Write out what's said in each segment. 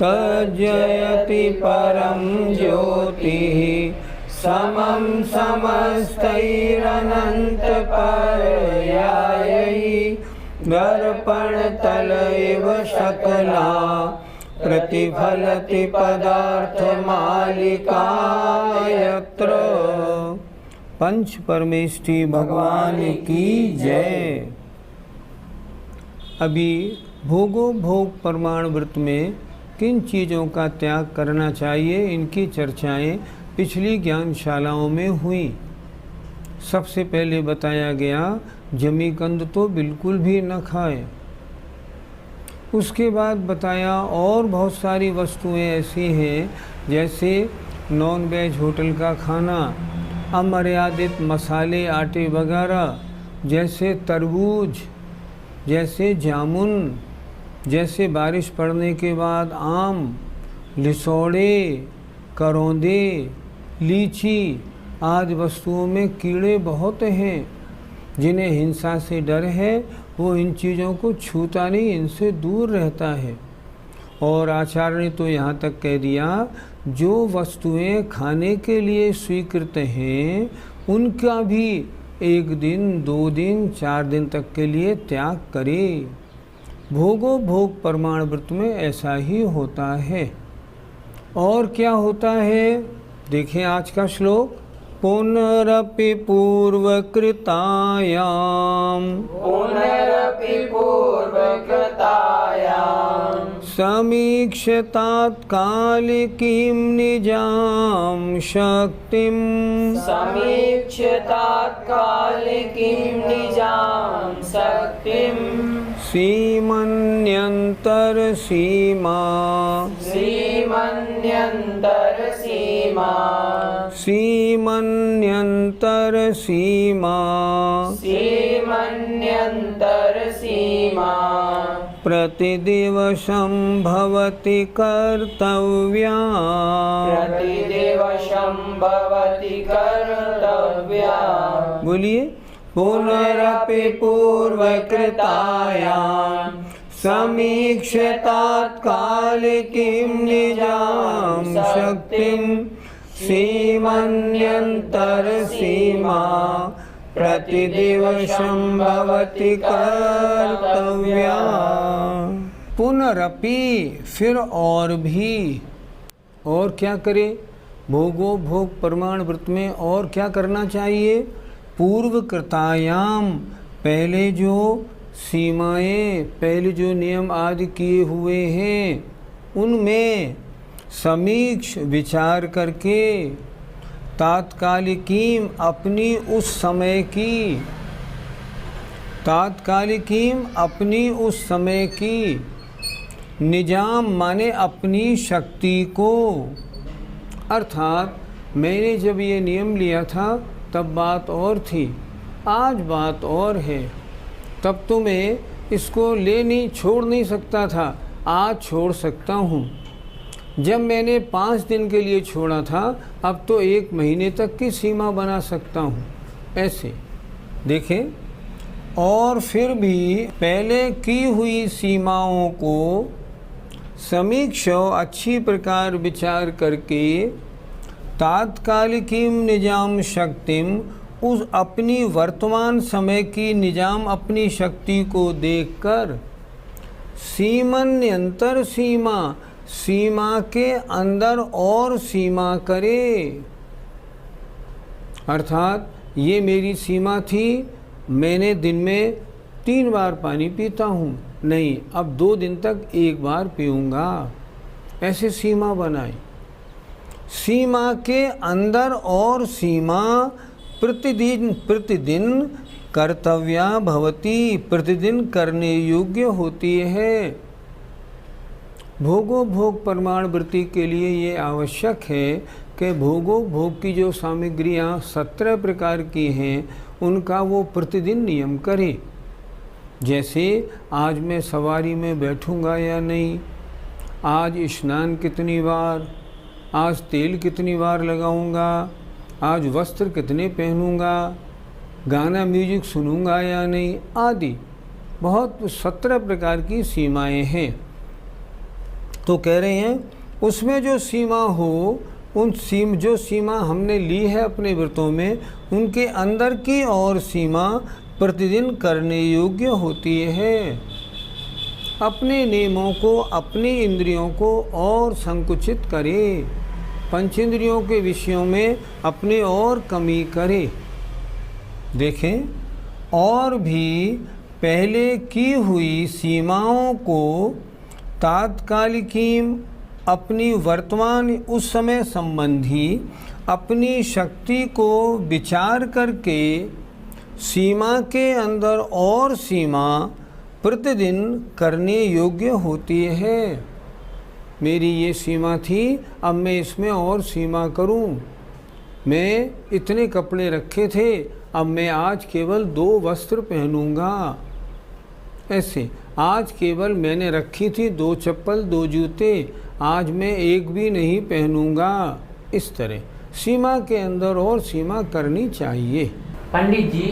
तज्जयति परं ज्योतिः समं समस्तैरनन्तपर्यायैः दर्पणतल इव शकला प्रतिफलति पदार्थमालिका यत्र। पंच परमेष्ठी भगवान की जय। अभी भोगो भोग प्रमाण व्रत में किन चीज़ों का त्याग करना चाहिए, इनकी चर्चाएं पिछली ज्ञानशालाओं में हुई। सबसे पहले बताया गया जमी कंद तो बिल्कुल भी न खाए। उसके बाद बताया और बहुत सारी वस्तुएं ऐसी हैं जैसे नॉन वेज होटल का खाना, अमर्यादित मसाले आटे वगैरह, जैसे तरबूज, जैसे जामुन, जैसे बारिश पड़ने के बाद आम, लिसोड़े, करौंदे, लीची आदि वस्तुओं में कीड़े बहुत हैं। जिन्हें हिंसा से डर है वो इन चीज़ों को छूता नहीं, इनसे दूर रहता है। और आचार्य ने तो यहाँ तक कह दिया जो वस्तुएं खाने के लिए स्वीकृत हैं उनका भी 1 दिन, 2 दिन, 4 दिन तक के लिए त्याग करे। भोगो भोग प्रमाण व्रत में ऐसा ही होता है। और क्या होता है, देखें आज का श्लोक। पुनरपि पूर्वकृतायाम समीक्ष्य तात्कालिकीं निजां शक्तिं सीमन्यन्तर सीमा प्रतिदिवसं भवति कर्तव्या बोलिए। पुनरपि पूर्वकृतायां समीक्ष्य तात्कालिकीं निजां शक्तिं सीमन्यन्तर सीमा प्रतिदिवसं भवति कर्तव्या। पुनरपि फिर और भी, और क्या करे, भोगो भोग प्रमाण व्रत में और क्या करना चाहिए। पूर्व कृतायाम पहले जो सीमाएं, पहले जो नियम आदि किए हुए हैं उनमें समीक्ष विचार करके तात्कालिकीम अपनी उस समय की निजाम माने अपनी शक्ति को। अर्थात मैंने जब ये नियम लिया था तब बात और थी, आज बात और है। तब तो मैं इसको छोड़ नहीं सकता था, आज छोड़ सकता हूँ। जब मैंने 5 दिन के लिए छोड़ा था अब तो 1 महीने तक की सीमा बना सकता हूँ। ऐसे देखें। और फिर भी पहले की हुई सीमाओं को समीक्षा अच्छी प्रकार विचार करके तात्कालिकीम निजाम शक्तिम उस अपनी वर्तमान समय की निजाम अपनी शक्ति को देखकर सीमन्यंतर सीमा के अंदर और सीमा करे। अर्थात ये मेरी सीमा थी, मैंने दिन में 3 बार पानी पीता हूँ, नहीं अब 2 दिन तक 1 बार पीऊँगा। ऐसे सीमा बनाई। सीमा के अंदर और सीमा प्रतिदिन कर्तव्या भवती, प्रतिदिन करने योग्य होती है। भोगो भोग प्रमाण वृत्ति के लिए ये आवश्यक है कि भोगो भोग की जो सामग्रियाँ 17 प्रकार की हैं उनका वो प्रतिदिन नियम करे। जैसे आज मैं सवारी में बैठूंगा या नहीं, आज स्नान कितनी बार, आज तेल कितनी बार लगाऊंगा, आज वस्त्र कितने पहनूंगा, गाना म्यूजिक सुनूंगा या नहीं, आदि बहुत 17 प्रकार की सीमाएं हैं। तो कह रहे हैं उसमें जो सीमा हो, जो सीमा हमने ली है अपने व्रतों में, उनके अंदर की और सीमा प्रतिदिन करने योग्य होती है। अपने नियमों को, अपनी इंद्रियों को और संकुचित करे, पंचेंद्रियों के विषयों में अपने और कमी करे। देखें, और भी पहले की हुई सीमाओं को तात्कालिकीम, अपनी वर्तमान उस समय संबंधी अपनी शक्ति को विचार करके सीमा के अंदर और सीमा प्रतिदिन करने योग्य होती है। मेरी ये सीमा थी, अब मैं इसमें और सीमा करूं। मैं इतने कपड़े रखे थे, अब मैं आज केवल 2 वस्त्र पहनूंगा। ऐसे आज केवल मैंने रखी थी 2 चप्पल 2 जूते, आज मैं एक भी नहीं पहनूंगा। इस तरह सीमा के अंदर और सीमा करनी चाहिए। पंडित जी,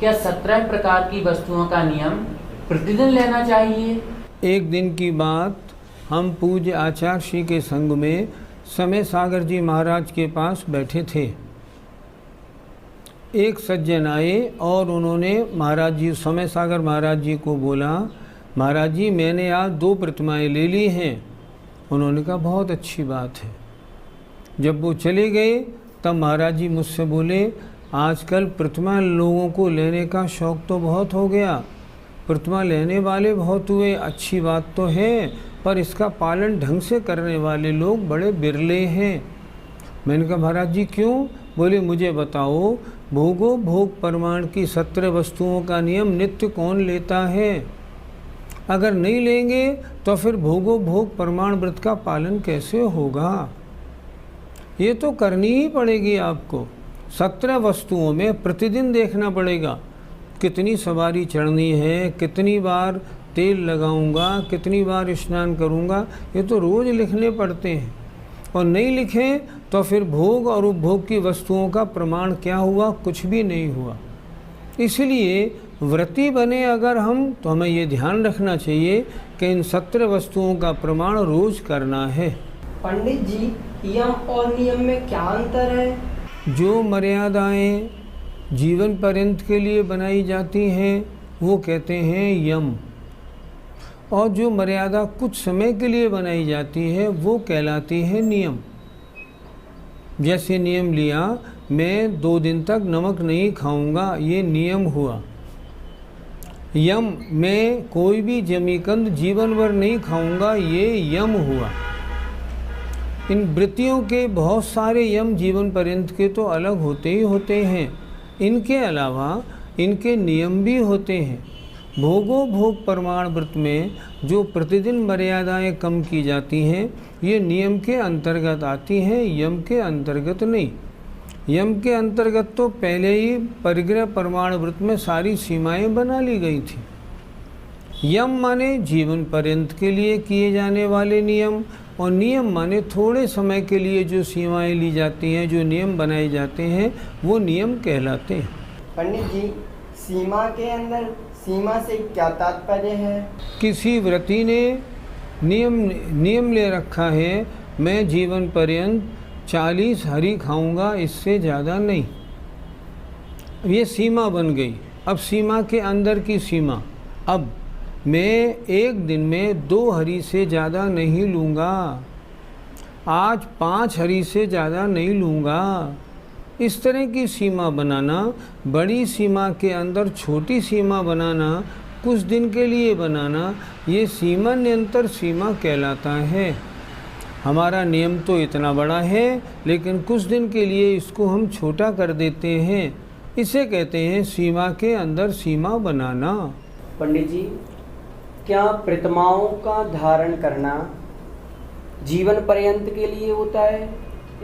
क्या 17 प्रकार की वस्तुओं का नियम प्रतिदिन लेना चाहिए? एक दिन की बात, हम पूज्य आचार्य श्री के संग में समय सागर जी महाराज के पास बैठे थे। एक सज्जन आए और उन्होंने महाराज जी, समय सागर महाराज जी को बोला, महाराज जी मैंने आज 2 प्रतिमाएं ले ली हैं। उन्होंने कहा बहुत अच्छी बात है। जब वो चले गए तब महाराज जी मुझसे बोले, आजकल प्रतिमा लोगों को लेने का शौक़ तो बहुत हो गया, प्रतिमा लेने वाले बहुत हुए, अच्छी बात तो है, पर इसका पालन ढंग से करने वाले लोग बड़े बिरले हैं। मैंने कहा महाराज जी क्यों? बोले मुझे बताओ, भोगो भोग प्रमाण की 17 वस्तुओं का नियम नित्य कौन लेता है? अगर नहीं लेंगे तो फिर भोगो भोग प्रमाण व्रत का पालन कैसे होगा? ये तो करनी ही पड़ेगी आपको। 17 वस्तुओं में प्रतिदिन देखना पड़ेगा, कितनी सवारी चढ़नी है, कितनी बार तेल लगाऊंगा, कितनी बार स्नान करूंगा, ये तो रोज़ लिखने पड़ते हैं। और नहीं लिखें तो फिर भोग और उपभोग की वस्तुओं का प्रमाण क्या हुआ? कुछ भी नहीं हुआ। इसलिए व्रती बने अगर हम, तो हमें ये ध्यान रखना चाहिए कि इन 17 वस्तुओं का प्रमाण रोज़ करना है। पंडित जी, यम और नियम में क्या अंतर है? जो मर्यादाएं जीवन पर्यंत के लिए बनाई जाती हैं वो कहते हैं यम, और जो मर्यादा कुछ समय के लिए बनाई जाती है वो कहलाती है नियम। जैसे नियम लिया, मैं 2 दिन तक नमक नहीं खाऊंगा, ये नियम हुआ। यम, मैं कोई भी जमीकंद जीवन भर नहीं खाऊंगा, ये यम हुआ। इन वृत्तियों के बहुत सारे यम जीवन पर्यंत के तो अलग होते ही होते हैं, इनके अलावा इनके नियम भी होते हैं। भोगो भोग प्रमाण व्रत में जो प्रतिदिन मर्यादाएं कम की जाती हैं ये नियम के अंतर्गत आती हैं, यम के अंतर्गत नहीं। यम के अंतर्गत तो पहले ही परिग्रह प्रमाण व्रत में सारी सीमाएं बना ली गई थी। यम माने जीवन पर्यंत के लिए किए जाने वाले नियम, और नियम माने थोड़े समय के लिए जो सीमाएं ली जाती हैं, जो नियम बनाए जाते हैं, वो नियम कहलाते हैं। पंडित जी, सीमा के अंदर सीमा से क्या तात्पर्य है? किसी व्रती ने नियम ले रखा है, मैं जीवन पर्यंत 40 हरी खाऊंगा, इससे ज़्यादा नहीं। ये सीमा बन गई। अब सीमा के अंदर की सीमा, अब मैं एक दिन में 2 हरी से ज़्यादा नहीं लूँगा, आज 5 हरी से ज़्यादा नहीं लूँगा। इस तरह की सीमा बनाना, बड़ी सीमा के अंदर छोटी सीमा बनाना, कुछ दिन के लिए बनाना, ये सीमा नियंत्रण सीमा कहलाता है। हमारा नियम तो इतना बड़ा है, लेकिन कुछ दिन के लिए इसको हम छोटा कर देते हैं, इसे कहते हैं सीमा के अंदर सीमा बनाना। पंडित जी, क्या प्रतिमाओं का धारण करना जीवन पर्यंत के लिए होता है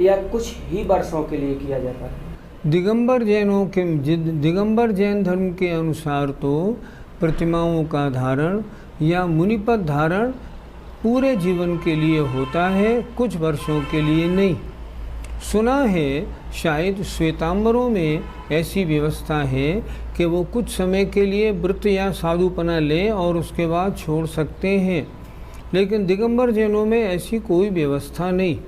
या कुछ ही वर्षों के लिए किया जाता है? दिगंबर जैन धर्म के अनुसार तो प्रतिमाओं का धारण या मुनिपद धारण पूरे जीवन के लिए होता है, कुछ वर्षों के लिए नहीं। सुना है शायद श्वेतांबरों में ऐसी व्यवस्था है कि वो कुछ समय के लिए व्रत या साधुपना लें और उसके बाद छोड़ सकते हैं, लेकिन दिगंबर जैनों में ऐसी कोई व्यवस्था नहीं।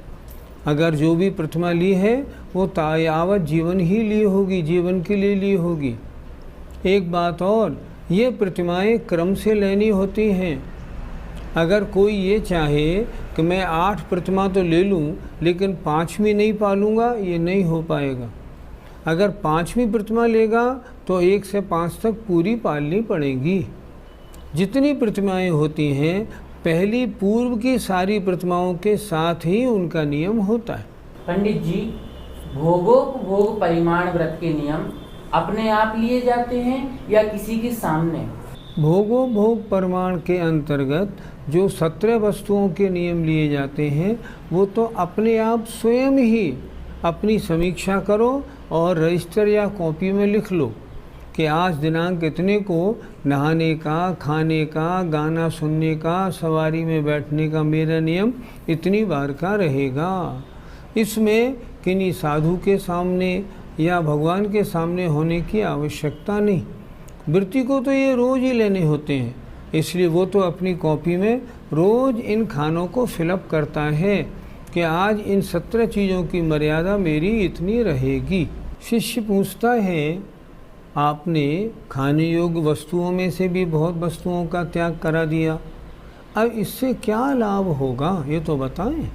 अगर जो भी प्रतिमा ली है वो तायावत जीवन ही ली होगी, जीवन के लिए ली होगी। एक बात और, ये प्रतिमाएं क्रम से लेनी होती हैं। अगर कोई ये चाहे कि मैं 8 प्रतिमा तो ले लूं लेकिन 5वीं नहीं पालूंगा, ये नहीं हो पाएगा। अगर 5वीं प्रतिमा लेगा तो 1 से 5 तक पूरी पालनी पड़ेगी। जितनी प्रतिमाएं होती हैं पहली पूर्व की सारी प्रतिमाओं के साथ ही उनका नियम होता है। पंडित जी, भोगोपभोग परिमाण व्रत के नियम अपने आप लिए जाते हैं या किसी के सामने? भोगोपभोग परिमाण के अंतर्गत जो 17 वस्तुओं के नियम लिए जाते हैं वो तो अपने आप स्वयं ही अपनी समीक्षा करो और रजिस्टर या कॉपी में लिख लो कि आज दिनांक इतने को नहाने का, खाने का, गाना सुनने का, सवारी में बैठने का मेरा नियम इतनी बार का रहेगा। इसमें किन्हीं साधु के सामने या भगवान के सामने होने की आवश्यकता नहीं। वृत्ति को तो ये रोज़ ही लेने होते हैं, इसलिए वो तो अपनी कॉपी में रोज़ इन खानों को फिलअप करता है कि आज इन 17 चीज़ों की मर्यादा मेरी इतनी रहेगी। शिष्य पूछता है, आपने खाने योग्य वस्तुओं में से भी बहुत वस्तुओं का त्याग करा दिया, अब इससे क्या लाभ होगा ये तो बताएं।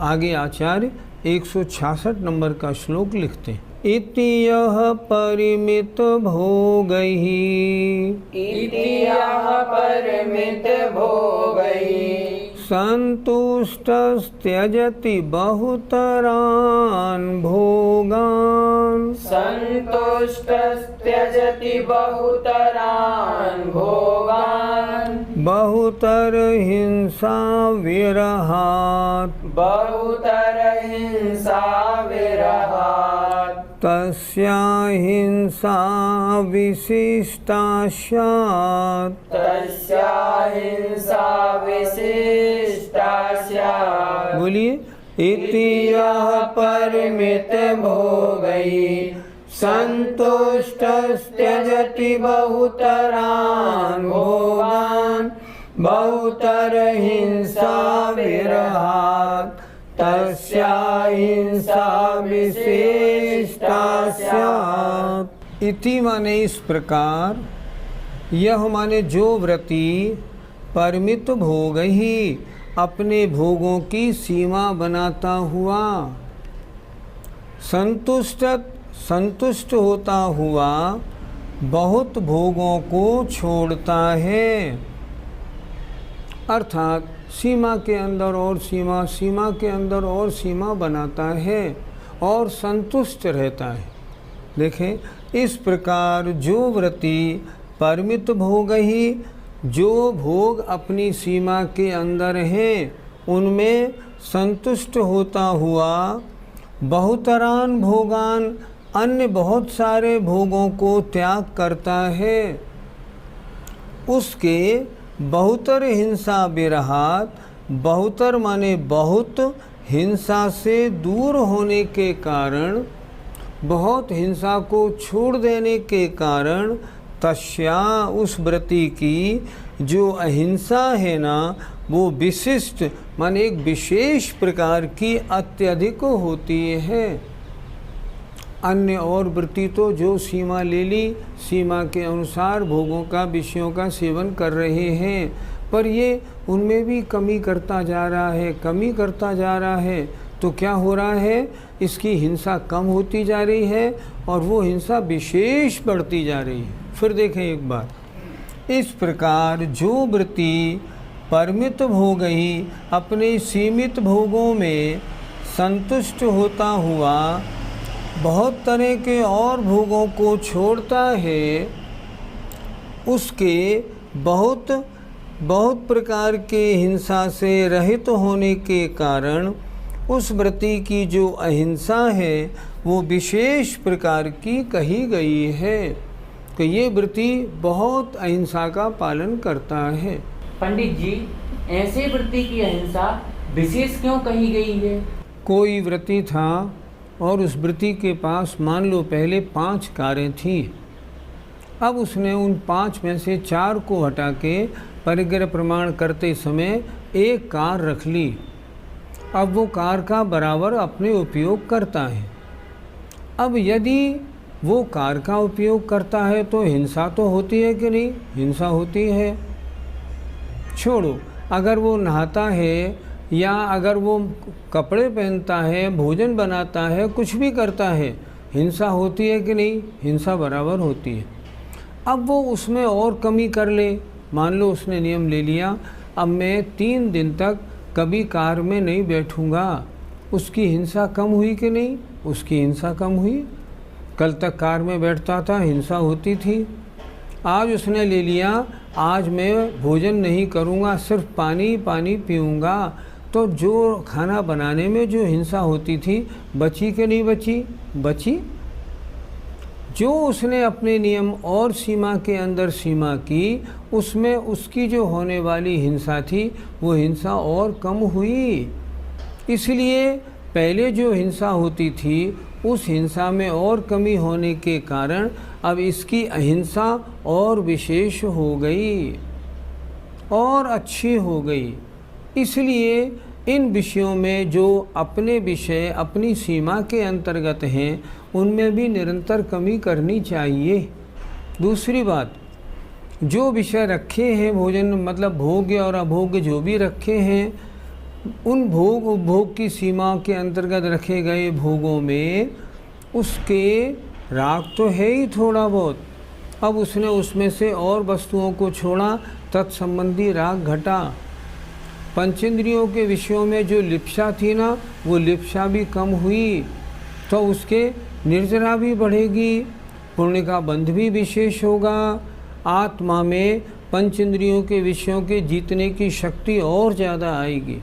आगे आचार्य 166 नंबर का श्लोक लिखते हैं। इति यः परिमित भोगैः, इति यः परिमित भोगैः, संतुष्टस्त्यजति बहुतरान् भोगान्, संतुष्टस्त्यजति बहुतरान् भोगान्, बहुतर हिंसा विरहात्, बहुतर हिंसा विरहात्, तस्या हिंसा विशिष्टा स्यात्, तस्या हिंसा विशिष्टा स्यात्। बोलिए। इति यः परिमित भोगैः संतुष्टस्त्यजति बहुतरान् भोगान्, बहुतर हिंसा विरहात्, तस्या हिंसा विशिष्टा स्यात्। इति माने इस प्रकार, यह माने जो व्रती परिमित भोग ही अपने भोगों की सीमा बनाता हुआ, संतुष्ट होता हुआ बहुत भोगों को छोड़ता है, अर्थात सीमा के अंदर और सीमा, सीमा के अंदर और सीमा बनाता है और संतुष्ट रहता है। देखें, इस प्रकार जो व्रती परिमित भोग ही, जो भोग अपनी सीमा के अंदर हैं उनमें संतुष्ट होता हुआ बहुतरान भोगान, अन्य बहुत सारे भोगों को त्याग करता है, उसके बहुतर हिंसा विरहात, बहुतर माने बहुत, हिंसा से दूर होने के कारण, बहुत हिंसा को छोड़ देने के कारण, तस्या उस व्रती की जो अहिंसा है ना, वो विशिष्ट माने एक विशेष प्रकार की अत्यधिक होती है। अन्य और व्रती तो जो सीमा ले ली, सीमा के अनुसार भोगों का, विषयों का सेवन कर रहे हैं, पर ये उनमें भी कमी करता जा रहा है, कमी करता जा रहा है। तो क्या हो रहा है, इसकी हिंसा कम होती जा रही है और वो हिंसा विशेष बढ़ती जा रही है। फिर देखें एक बार, इस प्रकार जो व्रती परिमित भोग ही अपने सीमित भोगों में संतुष्ट होता हुआ बहुत तरह के और भोगों को छोड़ता है, उसके बहुत प्रकार के हिंसा से रहित होने के कारण उस व्रती की जो अहिंसा है वो विशेष प्रकार की कही गई है कि ये व्रती बहुत अहिंसा का पालन करता है। पंडित जी, ऐसे व्रती की अहिंसा विशेष क्यों कही गई है? कोई व्रती था और उस व्रती के पास मान लो पहले 5 कारें थी। अब उसने उन 5 में से 4 को हटा के परिग्रह प्रमाण करते समय एक कार रख ली। अब वो कार का बराबर अपने उपयोग करता है। अब यदि वो कार का उपयोग करता है तो हिंसा तो होती है कि नहीं? हिंसा होती है। छोड़ो, अगर वो नहाता है या अगर वो कपड़े पहनता है, भोजन बनाता है, कुछ भी करता है, हिंसा होती है कि नहीं? हिंसा बराबर होती है। अब वो उसमें और कमी कर ले, मान लो उसने नियम ले लिया अब मैं 3 दिन तक कभी कार में नहीं बैठूंगा, उसकी हिंसा कम हुई कि नहीं? उसकी हिंसा कम हुई। कल तक कार में बैठता था, हिंसा होती थी। आज उसने ले लिया आज मैं भोजन नहीं करूंगा, सिर्फ पानी पीऊँगा, तो जो खाना बनाने में जो हिंसा होती थी बची कि नहीं बची? बची। जो उसने अपने नियम और सीमा के अंदर सीमा की, उसमें उसकी जो होने वाली हिंसा थी वो हिंसा और कम हुई। इसलिए पहले जो हिंसा होती थी उस हिंसा में और कमी होने के कारण अब इसकी अहिंसा और विशेष हो गई और अच्छी हो गई। इसलिए इन विषयों में जो अपने विषय अपनी सीमा के अंतर्गत हैं उनमें भी निरंतर कमी करनी चाहिए। दूसरी बात, जो विषय रखे हैं भोजन मतलब भोग्य और अभोग्य जो भी रखे हैं, उन भोग उपभोग की सीमा के अंतर्गत रखे गए भोगों में उसके राग तो है ही थोड़ा बहुत। अब उसने उसमें से और वस्तुओं को छोड़ा, तत्संबंधी राग घटा। पंचेंद्रियों के विषयों में जो लिप्सा थी ना, वो लिप्सा भी कम हुई, तो उसके निर्जरा भी बढ़ेगी, पुण्य का बंध भी विशेष होगा। आत्मा में पंचेंद्रियों के विषयों के जीतने की शक्ति और ज़्यादा आएगी।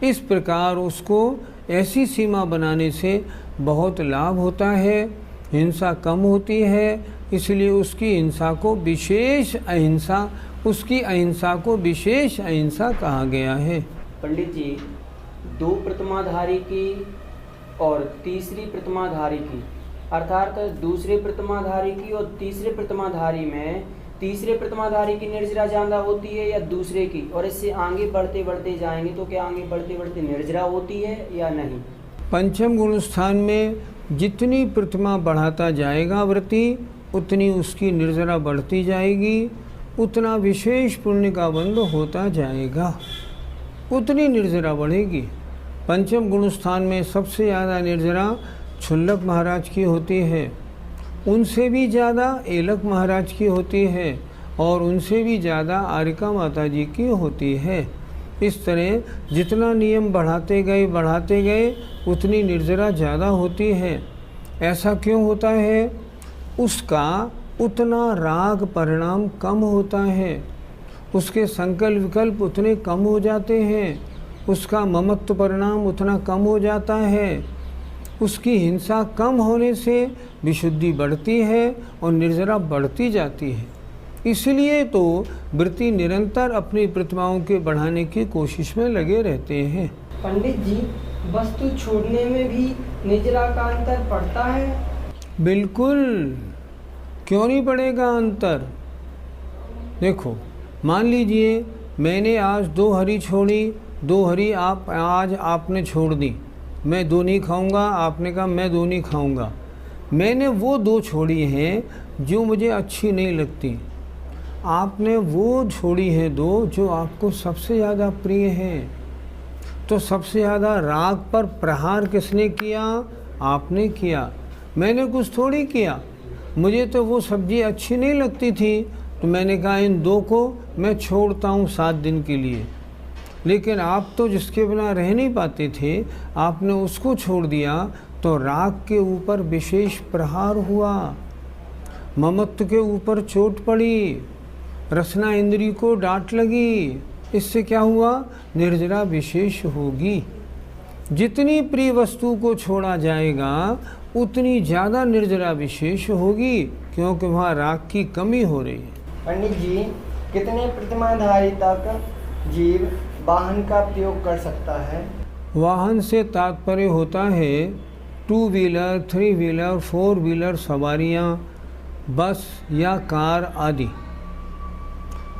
इस प्रकार उसको ऐसी सीमा बनाने से बहुत लाभ होता है, हिंसा कम होती है। इसलिए उसकी हिंसा को विशेष अहिंसा, उसकी अहिंसा को विशेष अहिंसा कहा गया है। पंडित जी, 2 प्रतिमाधारी की और तीसरी प्रतिमाधारी की, अर्थात दूसरे प्रतिमाधारी की और तीसरे प्रतिमाधारी में तीसरे प्रतिमाधारी की निर्जरा ज़्यादा होती है या दूसरे की? और इससे आगे बढ़ते बढ़ते जाएंगे तो क्या आगे बढ़ते बढ़ते निर्जरा होती है या नहीं? पंचम गुण स्थान में जितनी प्रतिमा बढ़ाता जाएगा व्रती, उतनी उसकी निर्जरा बढ़ती जाएगी, उतना विशेष पुण्य का बंध होता जाएगा, उतनी निर्जरा बढ़ेगी। पंचम गुण स्थान में सबसे ज़्यादा निर्जरा क्षुल्लक महाराज की होती है, उनसे भी ज़्यादा एलक महाराज की होती है और उनसे भी ज़्यादा आरिका माता जी की होती है। इस तरह जितना नियम बढ़ाते गए उतनी निर्जरा ज़्यादा होती है। ऐसा क्यों होता है? उसका उतना राग परिणाम कम होता है, उसके संकल्प विकल्प उतने कम हो जाते हैं, उसका ममत्व परिणाम उतना कम हो जाता है। उसकी हिंसा कम होने से विशुद्धि बढ़ती है और निर्जरा बढ़ती जाती है। इसलिए तो व्रती निरंतर अपनी प्रतिमाओं के बढ़ाने की कोशिश में लगे रहते हैं। पंडित जी, वस्तु छोड़ने में भी निर्जरा का अंतर पड़ता है? बिल्कुल, क्यों नहीं पड़ेगा अंतर। देखो, मान लीजिए मैंने आज 2 हरी छोड़ी, 2 हरी आज आपने छोड़ दी, मैं 2 नहीं खाऊंगा, आपने कहा मैं 2 नहीं खाऊंगा। मैंने वो 2 छोड़ी हैं जो मुझे अच्छी नहीं लगती, आपने वो छोड़ी हैं 2 जो आपको सबसे ज़्यादा प्रिय हैं। तो सबसे ज़्यादा राग पर प्रहार किसने किया? आपने किया, मैंने कुछ थोड़ी किया। मुझे तो वो सब्ज़ी अच्छी नहीं लगती थी तो मैंने कहा इन 2 को मैं छोड़ता हूँ 7 दिन के लिए। लेकिन आप तो जिसके बिना रह नहीं पाते थे, आपने उसको छोड़ दिया तो राग के ऊपर विशेष प्रहार हुआ, ममत्व के ऊपर चोट पड़ी, रसना इंद्री को डांट लगी। इससे क्या हुआ? निर्जरा विशेष होगी। जितनी प्रिय वस्तु को छोड़ा जाएगा उतनी ज़्यादा निर्जरा विशेष होगी, क्योंकि वहाँ राग की कमी हो रही है। पंडित जी, कितने प्रतिमाधारी तक जीव वाहन का प्रयोग कर सकता है? वाहन से तात्पर्य होता है 2 व्हीलर, 3 व्हीलर, 4 व्हीलर सवारियाँ, बस या कार आदि।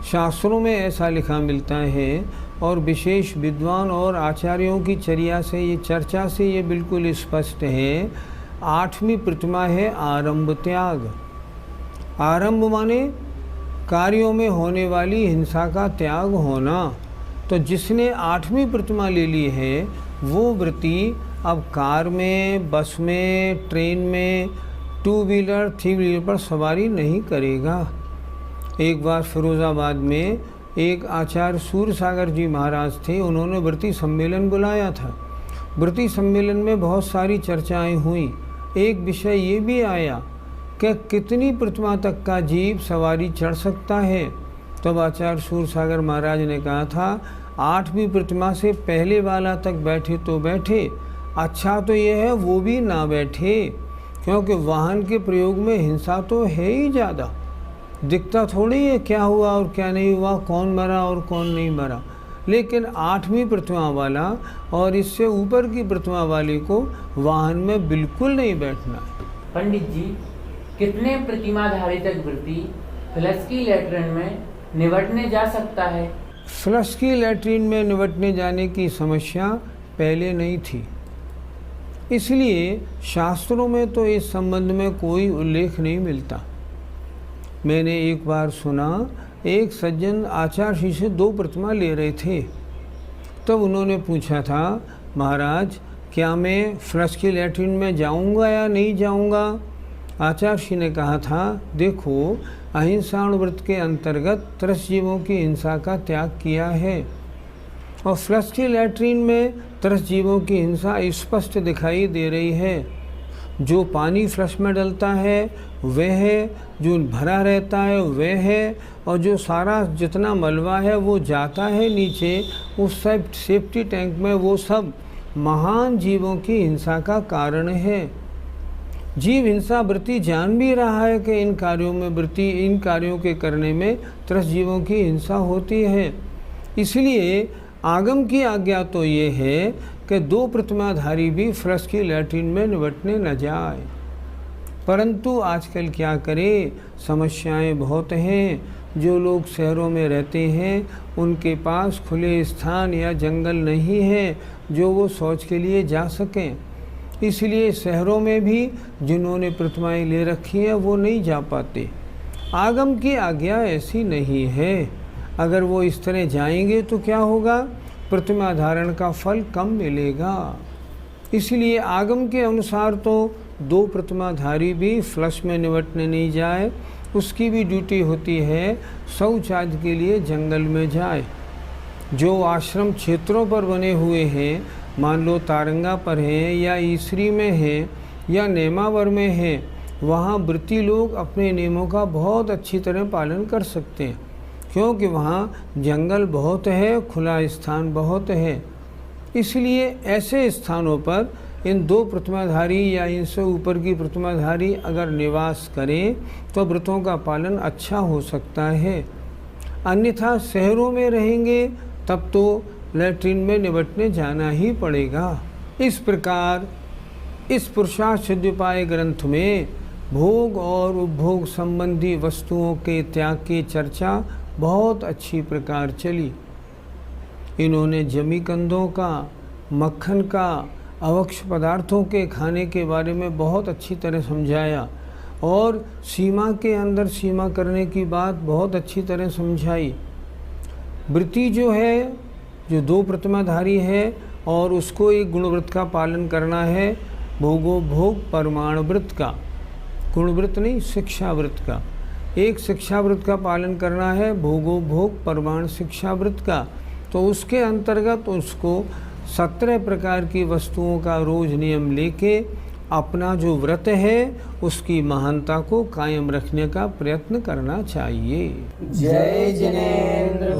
शास्त्रों में ऐसा लिखा मिलता है और विशेष विद्वान और आचार्यों की चर्या से, ये चर्चा से ये बिल्कुल स्पष्ट है। 8वीं प्रतिमा है आरंभ त्याग। आरंभ माने कार्यों में होने वाली हिंसा का त्याग होना। तो जिसने 8वीं प्रतिमा ले ली है वो व्रती अब कार में, बस में, ट्रेन में, 2 व्हीलर, 3 व्हीलर पर सवारी नहीं करेगा। एक बार फिरोज़ाबाद में एक आचार्य सूरसागर जी महाराज थे, उन्होंने व्रती सम्मेलन बुलाया था। व्रती सम्मेलन में बहुत सारी चर्चाएं हुई। एक विषय ये भी आया कि कितनी प्रतिमा तक का जीव सवारी चढ़ सकता है। तब आचार्य सूरसागर महाराज ने कहा था 8वीं प्रतिमा से पहले वाला तक बैठे तो बैठे, अच्छा तो ये है वो भी ना बैठे, क्योंकि वाहन के प्रयोग में हिंसा तो है ही ज़्यादा। दिखता थोड़ी है क्या हुआ और क्या नहीं हुआ, कौन मरा और कौन नहीं मरा। लेकिन 8वीं प्रतिमा वाला और इससे ऊपर की प्रतिमा वाले को वाहन में बिल्कुल नहीं बैठना है। पंडित जी, कितने प्रतिमाधारी तक वृत्ति फ्लश की लैट्रिन में निवटने जा सकता है? फ्लश की लैट्रिन में निवटने जाने की समस्या पहले नहीं थी, इसलिए शास्त्रों में तो इस संबंध में कोई उल्लेख नहीं मिलता। मैंने एक बार सुना, एक सज्जन आचार्य जी से 2 प्रतिमा ले रहे थे। तब उन्होंने पूछा था, महाराज क्या मैं फ्लश की लैट्रिन में जाऊंगा या नहीं जाऊंगा? आचार्य जी ने कहा था, देखो अहिंसा व्रत के अंतर्गत 30 जीवों की हिंसा का त्याग किया है और फ्लश की लैट्रिन में 30 जीवों की हिंसा स्पष्ट दिखाई दे रही है। जो पानी फ्लश में डलता है वह है, जो भरा रहता है वह है, और जो सारा जितना मलबा है वो जाता है नीचे उस सब सेफ्टी टैंक में, वो सब महान जीवों की हिंसा का कारण है। जीव हिंसा वृत्ति जान भी रहा है कि इन कार्यों में वृत्ति, इन कार्यों के करने में 30 जीवों की हिंसा होती है। इसलिए आगम की आज्ञा तो ये है कि 2 प्रतिमाधारी भी फ्लश की लैट्रिन में निवटने न जाए। परंतु आजकल क्या करें, समस्याएं बहुत हैं। जो लोग शहरों में रहते हैं उनके पास खुले स्थान या जंगल नहीं है जो वो शौच के लिए जा सकें। इसलिए शहरों में भी जिन्होंने प्रतिमाएं ले रखी हैं वो नहीं जा पाते। आगम की आज्ञा ऐसी नहीं है। अगर वो इस तरह जाएंगे तो क्या होगा? प्रतिमा धारण का फल कम मिलेगा। इसलिए आगम के अनुसार तो 2 प्रतिमाधारी भी फ्लश में निवटने नहीं जाए, उसकी भी ड्यूटी होती है शौच आदि के लिए जंगल में जाए। जो आश्रम क्षेत्रों पर बने हुए हैं, मान लो तारंगा पर हैं या ईसरी में हैं या नेमावर में हैं, वहाँ व्रती लोग अपने नियमों का बहुत अच्छी तरह पालन कर सकते हैं, क्योंकि वहाँ जंगल बहुत है, खुला स्थान बहुत है। इसलिए ऐसे स्थानों पर इन 2 प्रतिमाधारी या इनसे ऊपर की प्रतिमाधारी अगर निवास करें तो व्रतों का पालन अच्छा हो सकता है। अन्यथा शहरों में रहेंगे तब तो लैट्रिन में निवटने जाना ही पड़ेगा। इस प्रकार इस पुरुषार्थ सिद्धिपाय ग्रंथ में भोग और उपभोग संबंधी वस्तुओं के त्याग की चर्चा बहुत अच्छी प्रकार चली। इन्होंने जमी कंदों का, मक्खन का, अवक्ष पदार्थों के खाने के बारे में बहुत अच्छी तरह समझाया और सीमा के अंदर सीमा करने की बात बहुत अच्छी तरह समझाई। वृत्ति जो है, जो 2 प्रतिमाधारी है और उसको एक गुणव्रत का पालन करना है, भोगो भोग परमाण व्रत का, गुणव्रत नहीं शिक्षा व्रत का, एक शिक्षा व्रत का पालन करना है, भोगो भोग परमाण शिक्षा व्रत का। तो उसके अंतर्गत उसको 17 प्रकार की वस्तुओं का रोज नियम लेके अपना जो व्रत है उसकी महानता को कायम रखने का प्रयत्न करना चाहिए। जय जिनेंद्र।